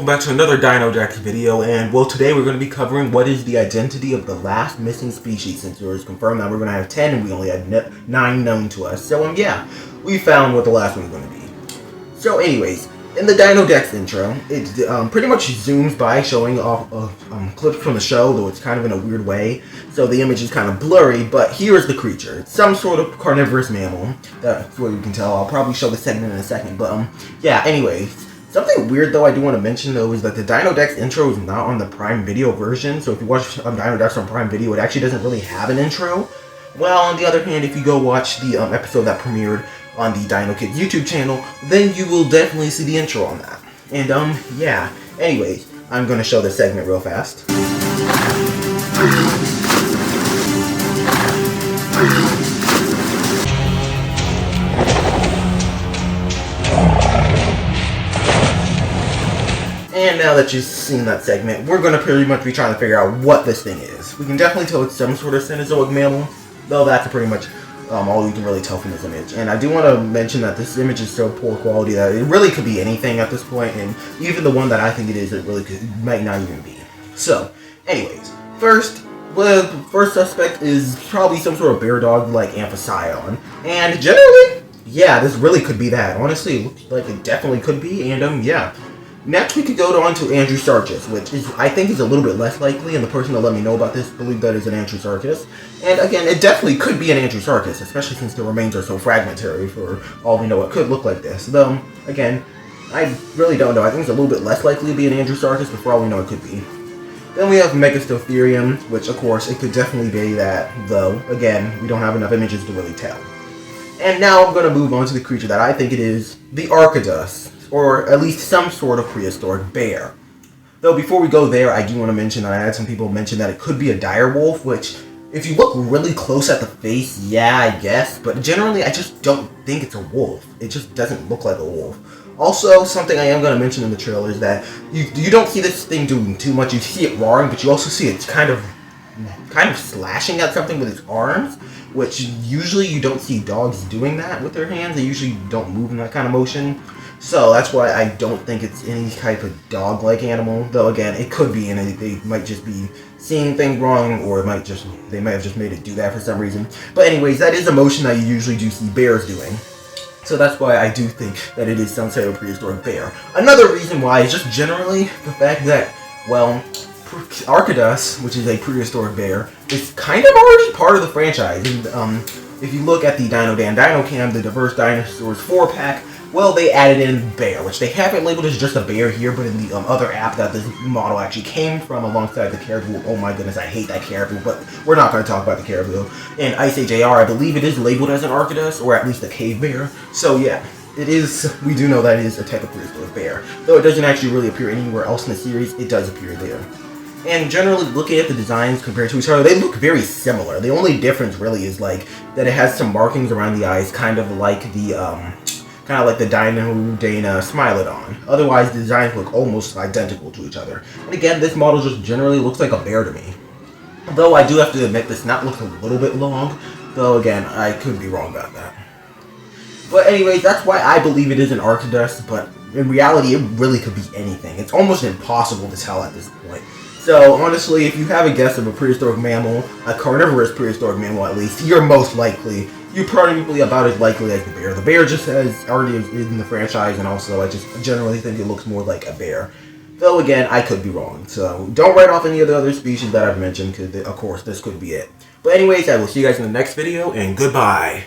welcome back to another Dino Dex video, and well, today we're going to be covering what is the identity of the last missing species, since it was confirmed that we're going to have 10 and we only had 9 known to us. So yeah, we found what the last one's going to be. So anyways, in the Dino Dex intro, it pretty much zooms by showing off clips from the show, though it's kind of in a weird way, so the image is kind of blurry, but here's the creature. It's some sort of carnivorous mammal, that's what you can tell. I'll probably show the segment in a second, but yeah, anyways. Something weird though I do want to mention though is that the Dino Dex intro is not on the Prime Video version, so if you watch Dino Dex on Prime Video, it actually doesn't really have an intro. Well, on the other hand, if you go watch the episode that premiered on the Dino Kids YouTube channel, then you will definitely see the intro on that. And yeah, anyways, I'm going to show this segment real fast. And now that you've seen that segment, we're going to pretty much be trying to figure out what this thing is. We can definitely tell it's some sort of Cenozoic mammal, though that's pretty much all you can really tell from this image. And I do want to mention that this image is so poor quality that it really could be anything at this point, and even the one that I think it is, it really might not even be. So, anyways, the first suspect is probably some sort of bear dog like Amphicyon, and generally, yeah, this really could be that. Honestly, it looks like it definitely could be, and yeah. Next, we could go on to Andrewsarchus, which I think is a little bit less likely, and the person that let me know about this believed that is an Andrewsarchus. And again, it definitely could be an Andrewsarchus, especially since the remains are so fragmentary. For all we know, it could look like this. Though, again, I really don't know. I think it's a little bit less likely to be an Andrewsarchus, but for all we know, it could be. Then we have Arctotherium, which, of course, it could definitely be that, though, again, we don't have enough images to really tell. And now I'm going to move on to the creature that I think it is, the Arctodus, or at least some sort of prehistoric bear. Though before we go there, I do want to mention that I had some people mention that it could be a direwolf, which, if you look really close at the face, yeah, I guess, but generally I just don't think it's a wolf. It just doesn't look like a wolf. Also, something I am going to mention in the trailer is that you don't see this thing doing too much. You see it roaring, but you also see it kind of slashing at something with its arms, which usually you don't see dogs doing that with their hands. They usually don't move in that kind of motion. So that's why I don't think it's any type of dog-like animal. Though again, it could be, and they might just be seeing things wrong, or they might have just made it do that for some reason. But anyways, that is a motion that you usually do see bears doing. So that's why I do think that it is some sort of prehistoric bear. Another reason why is just generally the fact that, well, Arctodus, which is a prehistoric bear, is kind of already part of the franchise. And if you look at the Dino Dan Dino Cam, the Diverse Dinosaurs 4-pack, well, they added in bear, which they haven't labeled as just a bear here, but in the other app that this model actually came from, alongside the caribou. Oh my goodness, I hate that caribou, but we're not going to talk about the caribou. In Ice Age AR, I believe it is labeled as an Arctodus, or at least a cave bear. So yeah, it is. We do know that it is a type of prehistoric bear. Though it doesn't actually really appear anywhere else in the series, it does appear there. And generally, looking at the designs compared to each other, they look very similar. The only difference really is like that it has some markings around the eyes, kind of like the Dino Dana Smilodon. Otherwise, the designs look almost identical to each other. And again, this model just generally looks like a bear to me. Though I do have to admit, this knot looks a little bit long. Though again, I could be wrong about that. But anyways, that's why I believe it is an Arctodus, but in reality, it really could be anything. It's almost impossible to tell at this point. So, honestly, if you have a guess of a prehistoric mammal, a carnivorous prehistoric mammal at least, you're probably about as likely as the bear. The bear just is already in the franchise, and also I just generally think it looks more like a bear. Though, again, I could be wrong. So, don't write off any of the other species that I've mentioned, because, of course, this could be it. But anyways, I will see you guys in the next video, and goodbye.